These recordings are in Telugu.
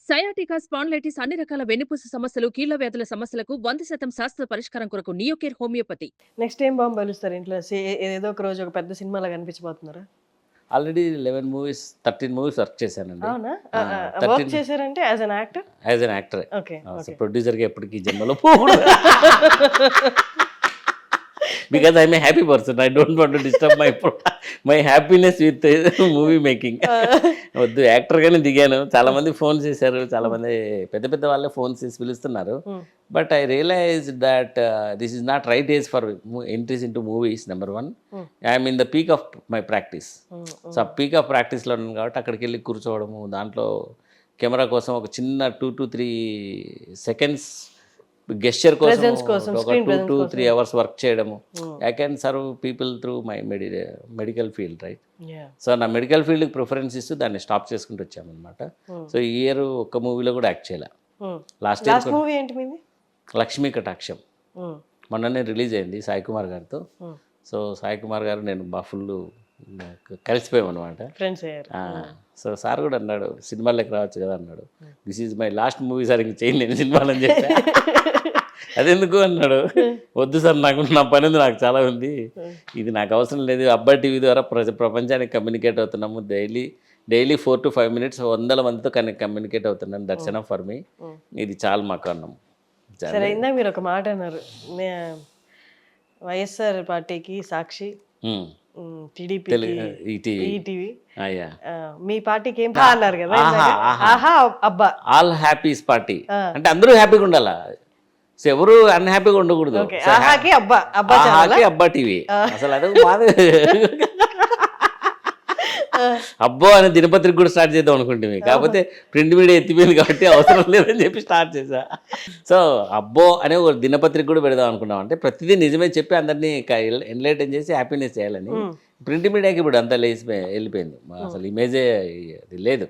సయాటికా స్పాండిలైటిస్ అన్ని రకాల వెన్నుపూస సమస్యలు, కీళ్ల వ్యాధుల సమస్యలకు 100% శాస్త్ర పరిష్కారం కొరకు నియోకేర్ హోమియోపతి. నెక్స్ట్ ఏం బాంబు బలుస్తారు ఇంట్లో? ఏదో ఒక రోజు ఒక పెద్ద సినిమాలో కనిపించబోతున్నారా? ఆల్రెడీ 11 మూవీస్ 13 మూవీస్ వర్క్ చేశానండి. అవునా? వర్క్ చేశారంటే as an actor? As an actor. Okay. ప్రొడ్యూసర్గా ఎప్పటికీ జన్మలో పోకూడదు. Because I'm a happy person. I don't want to disturb my happiness with movie making. వద్దు, యాక్టర్గానే దిగాను. చాలా మంది ఫోన్ చేశారు, చాలా మంది పెద్ద పెద్ద వాళ్ళే ఫోన్ చేసి పిలుస్తున్నారు. But I realize that this is not right age for entries in to movies. Number 1, I'm in the peak of my practice. So ఆ పీక్ ఆఫ్ ప్రాక్టీస్లో ఉన్నాను కాబట్టి అక్కడికి వెళ్ళి కూర్చోవడము, దాంట్లో కెమెరా కోసం ఒక చిన్న 2 to 3 seconds గెస్చర్ కోసం ఒక 2 to 3 hours వర్క్ చేయడము. I can serve people through my medical field, right? So నా మెడికల్ ఫీల్డ్కి ప్రిఫరెన్స్ ఇస్తూ దాన్ని స్టాప్ చేసుకుంటూ వచ్చామన్నమాట. సో ఈ ఇయర్ ఒక్క మూవీలో కూడా యాక్ట్ చేయాల. లాస్ట్ మూవీ ఏంటి మీది? లక్ష్మీ కటాక్షం మొన్ననే రిలీజ్ అయింది సాయి కుమార్ గారితో. సో సాయి కుమార్ గారు నేను ఫుల్ కలిసిపోయాం అనమాట, ఫ్రెండ్స్ అయ్యారు. సో సార్ కూడా అన్నాడు సినిమాలోకి రావచ్చు కదా అన్నాడు. This is my last movie sir, ఇంక చేయండి నేను సినిమాలని చెప్పా. అదెందుకు అన్నాడు. వద్దు సార్, నా పని ఉంది, నాకు చాలా ఉంది, ఇది నాకు అవసరం లేదు. అబ్బాయి టీవీ ద్వారా ప్రపంచానికి కమ్యూనికేట్ అవుతున్నాము. డైలీ 4 to 5 minutes 100 మందితో కమ్యూనికేట్ అవుతున్నాను. That's enough for me. ఇది చాలు మాకు అన్నాం. సరే, ఇందాక మీరు ఒక మాట అన్నారు, వైఎస్ఆర్ పార్టీకి సాక్షి, టీడీపీ, ఈటీవీ, మీ పార్టీకి ఏం అన్నారు కదా, ఆహా అబ్బా, ఆల్ హ్యాపీస్ పార్టీ అంటే అందరూ హ్యాపీగా ఉండాలా, ఎవరు అన్హ్యాపీగా ఉండకూడదు. అబ్బా టీవీ అసలు అదే మాది. అబ్బో అని దినపత్రిక కూడా స్టార్ట్ చేద్దాం అనుకుంటుంది, కాకపోతే ప్రింట్ మీడియా ఎత్తిపోయింది కాబట్టి అవసరం లేదని చెప్పి స్టార్ట్ చేశా. సో అబ్బో అనే ఒక దినపత్రిక కూడా పెడదాం అనుకున్నాం. అంటే ప్రతిదీ నిజమే చెప్పి అందరినీ ఎన్లైటన్ చేసి హ్యాపీనెస్ చేయాలని. ప్రింట్ మీడియాకి ఇప్పుడు అంతా వెళ్ళిపోయింది, అసలు ఇమేజే అది లేదు,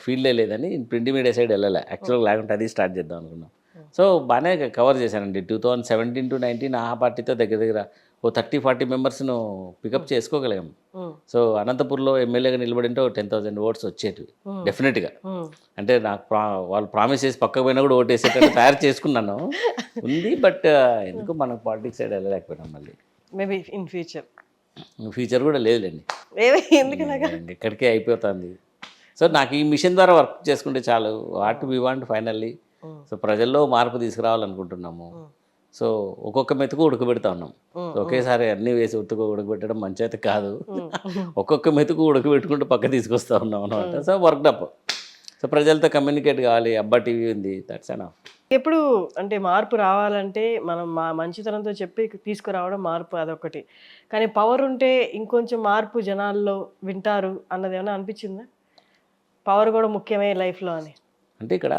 ఫీల్డే లేదని ప్రింట్ మీడియా సైడ్ వెళ్ళాలి. యాక్చువల్గా లేకుంటే అది స్టార్ట్ చేద్దాం అనుకున్నాం. సో బాగానే కవర్ చేశానండి. 2017 to 2019 ఆ పార్టీతో దగ్గర ఓ 30-40 మెంబర్స్ను పికప్ చేసుకోగలిగాం. సో అనంతపూర్లో ఎమ్మెల్యేగా నిలబడింటే 10,000 votes వచ్చేటివి డెఫినెట్గా. అంటే నాకు వాళ్ళు ప్రామిస్ చేసి పక్కకు పోయినా కూడా ఓటేసేటట్టు తయారు చేసుకున్నాను ఉంది. బట్ ఎందుకు మనకు పాలిటిక్స్ సైడ్ వెళ్ళలేకపోయినాం. మళ్ళీ మేబీ ఇన్ ఫ్యూచర్ కూడా లేదులేండి, ఇక్కడికే అయిపోతుంది. సో నాకు ఈ మిషన్ ద్వారా వర్క్ చేసుకుంటే చాలు. What we want finally. So ప్రజల్లో మార్పు తీసుకురావాలనుకుంటున్నాము. సో ఒక్కొక్క మెతుకు ఉడకబెడతా ఉన్నాం. ఒకేసారి అన్నీ వేసి ఉడకబెట్టడం మంచి అయితే కాదు. ఒక్కొక్క మెతుకు ఉడకబెట్టుకుంటూ పక్క తీసుకొస్తా ఉన్నాం అనమాట. So work up. సో ప్రజలతో కమ్యూనికేట్ కావాలి. అబ్బా టీవీ ఉంది, దట్స్ ఎనఫ్. ఎప్పుడు అంటే మార్పు రావాలంటే మనం మా మంచితనంతో చెప్పి తీసుకురావడం మార్పు అదొకటి, కానీ పవర్ ఉంటే ఇంకొంచెం మార్పు జనాల్లో వింటారు అన్నది ఏమైనా అనిపించిందా? పవర్ కూడా ముఖ్యమే లైఫ్లో అని. అంటే ఇక్కడ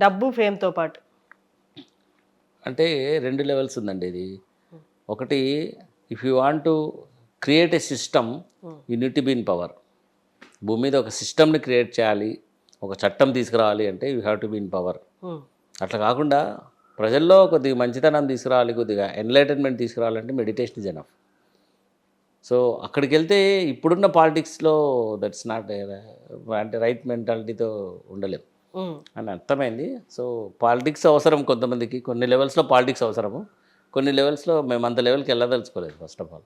డబ్బు ఫేమ్తో పాటు అంటే 2 levels ఉందండి ఇది. ఒకటి, if you want to create a system you need to be in power. భూమి మీద ఒక సిస్టమ్ని క్రియేట్ చేయాలి, ఒక చట్టం తీసుకురావాలి అంటే you have to be in power. అట్లా కాకుండా ప్రజల్లో కొద్దిగా మంచితనం తీసుకురావాలి, కొద్దిగా ఎన్లైటన్మెంట్ తీసుకురావాలంటే మెడిటేషన్ ఇస్ ఎనఫ్. సో అక్కడికి వెళ్తే ఇప్పుడున్న పాలిటిక్స్లో దట్స్ నాట్ అంటే రైట్ మెంటాలిటీతో ఉండలేము అని అర్థమైంది. సో పాలిటిక్స్ అవసరం కొంతమందికి, కొన్ని లెవెల్స్లో పాలిటిక్స్ అవసరము, కొన్ని లెవెల్స్లో మేము అంత లెవెల్కి వెళ్ళదలుచుకోలేదు. ఫస్ట్ ఆఫ్ ఆల్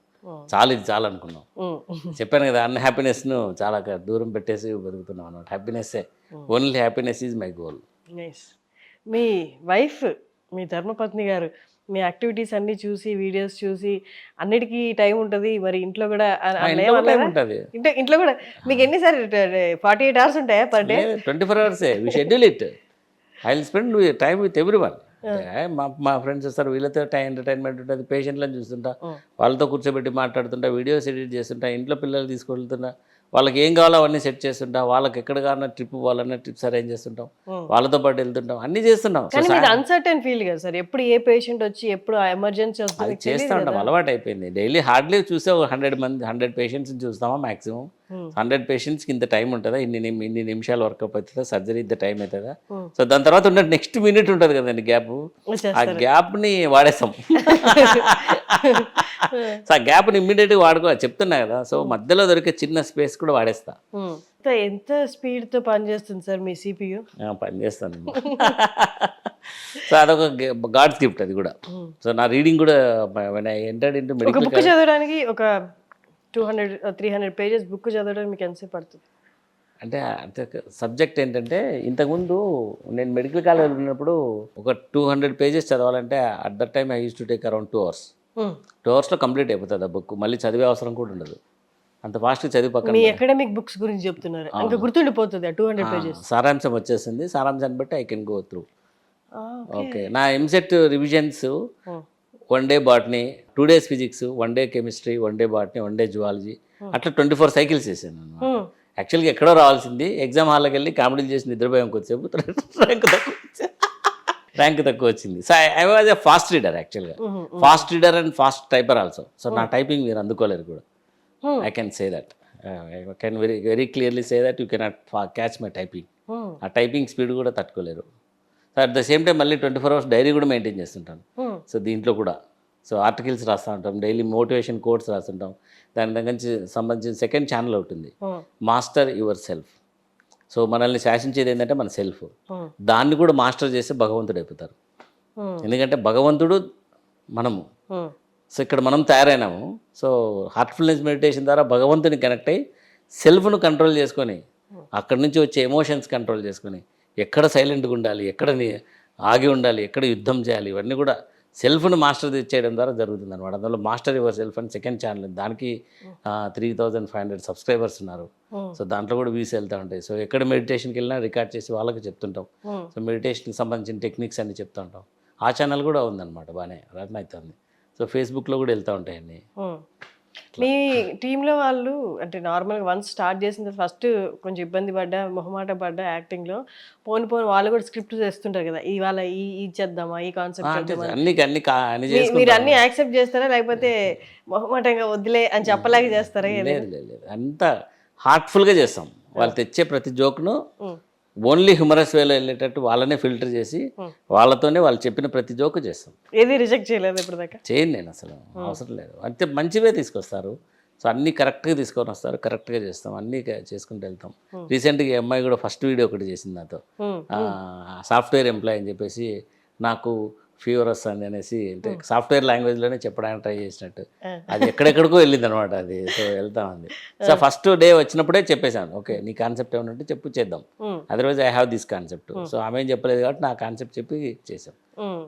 చాలా ఇది చాలా అనుకున్నాం. చెప్పాను కదా, అన్హ్యాపీనెస్ను చాలా దూరం పెట్టేసి బతుకుతున్నాం అనమాట. హ్యాపీనెస్సే, only happiness is my goal. మీ వైఫ్, మీ ధర్మపత్ని గారు మీ యాక్టివిటీస్ అన్ని చూసి, వీడియోస్ చూసి అన్నిటికీ టైం ఉంటుంది, మరి ఇంట్లో కూడా ఉంటుంది. ఇంట్లో కూడా మీకు ఎన్నిసార్లు 48 hours ఉంటాయా per day? 24 hours. We schedule it. I will spend time with everyone. మా ఫ్రెండ్స్ వస్తారు, వీళ్ళతో టైం ఎంటర్టైన్మెంట్ ఉంటుంది. పేషెంట్లను చూస్తుంటా, వాళ్ళతో కూర్చోబెట్టి మాట్లాడుతుంటా, వీడియోస్ ఎడిట్ చేస్తుంటా, ఇంట్లో పిల్లలు తీసుకెళ్తుంటా, వాళ్ళకి ఏం కావాలో అవన్నీ సెట్ చేస్తుంటాం, వాళ్ళకి ఎక్కడ కావాలన్నా ట్రిప్ పోవాలన్నా ట్రిప్స్ అరేంజ్ చేస్తుంటాం, వాళ్ళతో పాటు వెళ్తుంటాం, అన్నీ చేస్తున్నాం. అన్సర్టన్ ఫీల్ కదా సార్, ఎప్పుడు ఏ పేషెంట్ వచ్చి ఎప్పుడు ఎమర్జెన్సీ వస్తుంది చేస్తూ ఉంటాం, అలవాటు అయిపోయింది. డైలీ హార్డ్లీ చూసే 100 పేషెంట్స్ చూస్తామా మ్యాక్సిమం. 100 పేషెంట్స్కి ఇంత టైం ఉంటుందా, ఇన్ని నిమిషాలు వర్కప్ అవుతుందా, సర్జరీ ఇంత టైం అవుతుందా. సో దాని తర్వాత ఉన్న నెక్స్ట్ మినిట్ ఉంటుంది కదండి గ్యాప్, ఆ గ్యాప్ని వాడేస్తాం. సో ఆ గ్యాప్ని ఇమ్మీడియట్గా వాడుకో చెప్తున్నా కదా. సో మధ్యలో దొరికే చిన్న స్పేస్ కూడా వాడేస్తా. ఎంత స్పీడ్తో పనిచేస్తుంది సార్ మీ సిపియు? పనిచేస్తాను. సో అదొక గాడ్స్ గిఫ్ట్ అది కూడా. సో నా రీడింగ్ కూడా ఎంటర్డ్ ఇంటూ ఒక మెడికల్ బుక్ చదవడానికి ఒక 200-300 పేజెస్ బుక్ చదవడానికి మీకు ఎంతసేపు పడుతుంది? అంటే సబ్జెక్ట్ ఏంటంటే ఇంతకుముందు నేను మెడికల్ కాలేజ్ ఉన్నప్పుడు ఒక 200 పేజెస్ చదవాలంటే at that time I use to take around 2 hours. 2 hours complete అయిపోతుంది ఆ బుక్. మళ్ళీ చదివే అవసరం కూడా ఉండదు. అంత ఫాస్ట్గా చదివి పక్కన మీ అకాడమిక్ బుక్స్ గురించి చెప్తున్నారు, ఇంకా గుర్తుండిపోతుంది 200 పేజెస్. సారాంశం వచ్చేసింది. సారాంశాన్ని బట్టి I can go through. Okay, నా EAMCET revisions 1 day botany, 2 days physics, 1 day chemistry, 1 day botany, 1 day zoology, అట్లా 24 సైకిల్స్ చేశాను అన్నమాట. యాక్చువల్గా ఎక్కడో రావాల్సింది ఎగ్జామ్ హాల్లోకి వెళ్ళి కామెడీలు చేసి నిద్రపోయాం కొద్దిసేపు, ర్యాంక్ తక్కువ వచ్చింది. So I was a fast reader యాక్చువల్గా. Fast reader and fast typer also. So నా టైపింగ్ మీరు అందుకోలేరు కూడా. I can say that. I can very clearly say that you cannot catch my typing. ఆ టైపింగ్ స్పీడ్ కూడా తట్టుకోలేరు. So at the same time మళ్ళీ 24 hours డైరీ కూడా మెయింటైన్ చేస్తుంటాను. సో దీంట్లో కూడా సో ఆర్టికల్స్ రాస్తూ ఉంటాం, డైలీ మోటివేషన్ కోట్స్ రాస్తుంటాం. దాని దగ్గర నుంచి సంబంధించిన సెకండ్ ఛానల్ ఉంటుంది, మాస్టర్ యువర్ సెల్ఫ్. సో మనల్ని శాసించేది ఏంటంటే మన సెల్ఫ్. దాన్ని కూడా మాస్టర్ చేస్తే భగవంతుడు అయిపోతారు. ఎందుకంటే భగవంతుడు మనము. సో ఇక్కడ మనం తయారైనాము. సో హార్ట్ఫుల్నెస్ మెడిటేషన్ ద్వారా భగవంతుని కనెక్ట్ అయ్యి సెల్ఫ్ను కంట్రోల్ చేసుకొని అక్కడి నుంచి వచ్చే ఎమోషన్స్ కంట్రోల్ చేసుకొని ఎక్కడ సైలెంట్గా ఉండాలి, ఎక్కడ ఆగి ఉండాలి, ఎక్కడ యుద్ధం చేయాలి, ఇవన్నీ కూడా సెల్ఫ్ను మాస్టర్ చేయడం ద్వారా జరుగుతుంది అనమాట. అందులో మాస్టర్ యువర్ సెల్ఫ్ అని సెకండ్ ఛానల్, దానికి 3500 సబ్స్క్రైబర్స్ ఉన్నారు. సో దాంట్లో కూడా వ్యూస్ వెళ్తూ ఉంటాయి. సో ఎక్కడ మెడిటేషన్కి వెళ్ళినా రికార్డ్ చేసి వాళ్ళకి చెప్తుంటాం. సో మెడిటేషన్కి సంబంధించిన టెక్నిక్స్ అన్ని చెప్తూ ఉంటాం. ఆ ఛానల్ కూడా ఉందన్నమాట, బాగానే రన్ అవుతుంది. సో ఫేస్బుక్లో కూడా వెళ్తూ ఉంటాయండి. మీ టీంలో వాళ్ళు అంటే నార్మల్గా వన్స్ స్టార్ట్ చేసిన ఫస్ట్ కొంచెం ఇబ్బంది పడ్డా, మొహమాట పడ్డా యాక్టింగ్లో, పోను వాళ్ళు కూడా స్క్రిప్ట్ చేస్తుంటారు కదా, ఇవాళ ఈ చేద్దామా, ఈ కాన్సెప్ట్ మీరు అన్ని యాక్సెప్ట్ చేస్తారా, లేకపోతే మొహమాటంగా వదిలే అని చెప్పలేక చేస్తారా? లేదు, అంతా హార్ట్ఫుల్గా చేస్తాం. వాళ్ళు తెచ్చే ప్రతి జోక్ను ఓన్లీ హ్యూమరస్ వేలో వెళ్ళేటట్టు వాళ్ళనే ఫిల్టర్ చేసి వాళ్ళతోనే వాళ్ళు చెప్పిన ప్రతి జోకు చేస్తాం. ఏది రిజెక్ట్ చేయలేదు ఇప్పుడు దాకా? చేయను నేను, అసలు అవసరం లేదు. అంతే మంచివే తీసుకొస్తారు. సో అన్నీ కరెక్ట్గా తీసుకొని వస్తారు, కరెక్ట్గా చేస్తాం, అన్నీ చేసుకుంటూ వెళ్తాం. రీసెంట్గా ఈ అమ్మాయి కూడా ఫస్ట్ వీడియో ఒకటి చేసింది నాతో. సాఫ్ట్వేర్ ఎంప్లాయ్ అని చెప్పేసి నాకు ఫీవర్ వస్తుంది అనేసి, అంటే సాఫ్ట్వేర్ లాంగ్వేజ్లోనే చెప్పడానికి ట్రై చేసినట్టు. అది ఎక్కడెక్కడికో వెళ్ళింది అనమాట అది. సో వెళ్తా ఉంది. సో ఫస్ట్ డే వచ్చినప్పుడే చెప్పేశాను, ఓకే నీ కాన్సెప్ట్ ఏమైనా ఉంటే చెప్పు, చేద్దాం, otherwise I have this concept. So ఆమె ఏం చెప్పలేదు కాబట్టి నా కాన్సెప్ట్ చెప్పి చేసాం.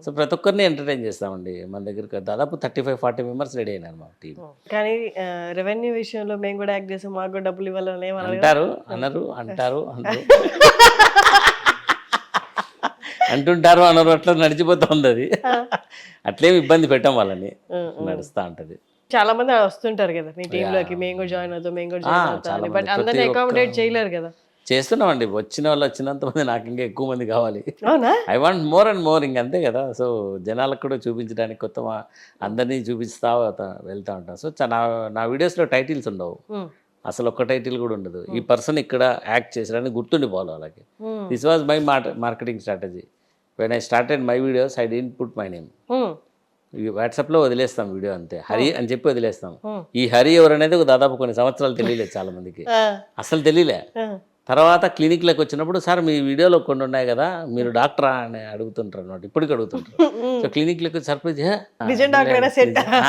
సో ప్రతి ఒక్కరిని ఎంటర్టైన్ చేస్తామండి. మన దగ్గర దాదాపు 35-40 మెంబర్స్ రెడీ అయినారు మా టీం. కానీ రెవెన్యూ విషయంలో మేము కూడా యాక్ట్ చేసాం, మాకు కూడా డబ్బులు ఇవ్వాలని అంటారు అంటుంటారు అనరు, అట్లా నడిచిపోతుంది అది. అట్లేమి ఇబ్బంది పెట్టాం వాళ్ళని, నడుస్తూ ఉంటుంది. చాలా మంది వస్తుంటారు కదా మీ టీంలోకి, మేము కూడా జాయిన్ అవుతాం, మేము కూడా జాయిన్ అవుతాం, బట్ అందరినీ అకామిడేట్ చేయలేరు కదా. చేస్తున్నామండి, వచ్చిన వాళ్ళు వచ్చినంత మంది, నాకు ఇంకా ఎక్కువ మంది కావాలి. అవునా? I want more and more, ఇంకంతే కదా. సో జనాలకు కూడా చూపించడానికి కొత్త అందరినీ చూపిస్తా వెళ్తూ ఉంటాం. సో నా వీడియోస్లో టైటిల్స్ ఉండవు, అసలు ఒక్క టైటిల్ కూడా ఉండదు. ఈ పర్సన్ ఇక్కడ యాక్ట్ చేసారని గుర్తుండిపోవాలి వాళ్ళకి. This was my marketing strategy. When I started my videos I didn't put my name. వాట్సాప్లో వదిలేస్తాం వీడియో, అంతే, హరి అని చెప్పి వదిలేస్తాం. ఈ హరి ఎవరు అనేది దాదాపు కొన్ని సంవత్సరాలు తెలియలేదు చాలా మందికి, అసలు తెలియలే. తర్వాత క్లినిక్లోకి వచ్చినప్పుడు, సార్ మీ వీడియోలో కొన్ని ఉన్నాయి కదా, మీరు డాక్టరా అని అడుగుతుంటారు అనమాట, ఇప్పటికీ అడుగుతుంటారు. సో క్లినిక్లోకి సర్ప్రైజ్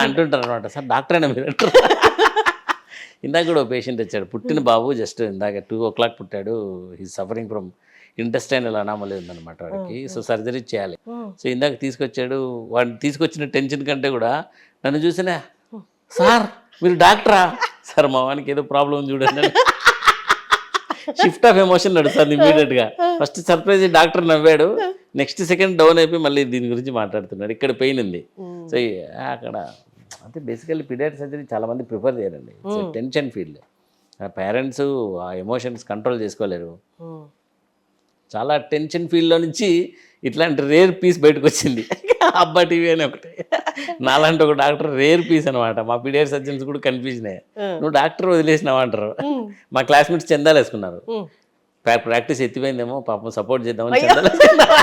అంటుంటారు అనమాట, సార్ డాక్టరేనా మీరు అంటారు. ఇందాక కూడా పేషెంట్ వచ్చాడు, పుట్టిన బాబు జస్ట్ ఇందాక 2 o'clock పుట్టాడు. He's suffering from intestinal anomaly ఉందన్నమాట వాడికి. సో సర్జరీ చేయాలి. సో ఇందాక తీసుకొచ్చాడు. వాడిని తీసుకొచ్చిన టెన్షన్ కంటే కూడా నన్ను చూసినా, సార్ మీరు డాక్టరా, సార్ మా వానికి ఏదో ప్రాబ్లం చూడండి. షిఫ్ట్ ఆఫ్ ఎమోషన్ నడుస్తుంది ఇమీడియట్గా. ఫస్ట్ సర్ప్రైజ్ డాక్టర్ నవ్వాడు, నెక్స్ట్ సెకండ్ డౌన్ అయిపోయి మళ్ళీ దీని గురించి మాట్లాడుతున్నాడు. ఇక్కడ పెయిన్ ఉంది. సో అక్కడ అంటే బేసికల్లీ పీడియాట్రిక్ సర్జరీ చాలామంది ప్రిఫర్ చేయరండి. Tension field. పేరెంట్స్ ఆ ఎమోషన్స్ కంట్రోల్ చేసుకోలేరు. చాలా టెన్షన్ ఫీల్డ్లో నుంచి ఇట్లాంటి రేర్ పీస్ బయటకు వచ్చింది. అబ్బా టీవీ అని ఒకటి, నాలాంటి ఒక డాక్టర్ రేర్ పీస్ అనమాట. మా పీడియాట్రిక్ సర్జన్స్ కూడా కన్ఫ్యూజన్ అయ్యాయి, నువ్వు డాక్టర్ వదిలేసినావు అంటారు. మా క్లాస్మేట్స్ చందాలు వేసుకున్నారు, ప్రాక్టీస్ ఎత్తిపోయిందేమో పాపం సపోర్ట్ చేద్దామని చందాలు వేసుకున్నారు.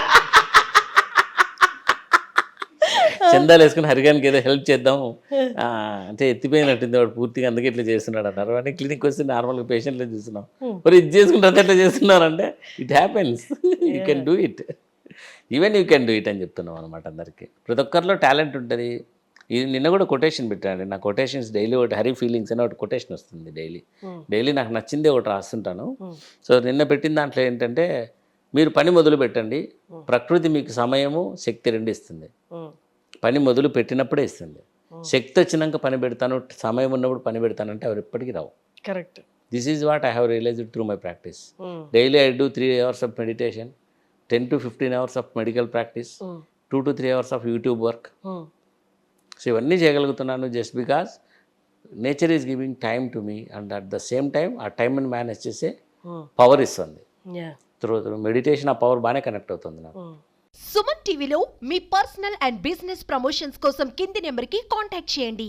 చందాలు వేసుకుని హరిగానికి ఏదో హెల్ప్ చేద్దాం అంటే ఎత్తిపోయినట్టుంది వాడు పూర్తిగా అందుకే ఇట్లా చేస్తున్నాడు అన్నారు. అని క్లినిక్ వస్తే నార్మల్గా పేషెంట్లు చూస్తున్నాం, మరి ఇది చేసుకుంటే ఎట్లా చేస్తున్నారంటే it happens, you can do it, even you can do it అని చెప్తున్నాం అనమాట అందరికీ. ప్రతి ఒక్కరిలో టాలెంట్ ఉంటుంది. ఇది నిన్న కూడా కొటేషన్ పెట్టాను, నా కొటేషన్స్ డైలీ ఒకటి హరి ఫీలింగ్స్ అని ఒకటి కొటేషన్ వస్తుంది డైలీ నాకు నచ్చిందే ఒకటి రాస్తుంటాను. సో నిన్న పెట్టిన దాంట్లో ఏంటంటే, మీరు పని మొదలు పెట్టండి, ప్రకృతి మీకు సమయము శక్తి రెండు ఇస్తుంది. పని మొదలు పెట్టినప్పుడే ఇస్తుంది. శక్తి వచ్చినాక పని పెడతాను, సమయం ఉన్నప్పుడు పని పెడతానంటే అవి ఎప్పటికీ రావు. Correct. This is what I have realized through my practice. Daily I do 3 hours of meditation, 10 to 15 hours of medical practice, 2 to 3 hours of YouTube work. So ఇవన్నీ చేయగలుగుతున్నాను just because nature is giving time to me, and at the same time ఆ టైంని మేనేజ్ చేసే పవర్ ఇస్తుంది. త్రూ మెడిటేషన్ ఆ పవర్ బాగానే కనెక్ట్ అవుతుంది నాకు. సుమన్ టీవీలో మీ పర్సనల్ అండ్ బిజినెస్ ప్రమోషన్స్ కోసం కింది నెంబర్కి కాంటాక్ట్ చేయండి.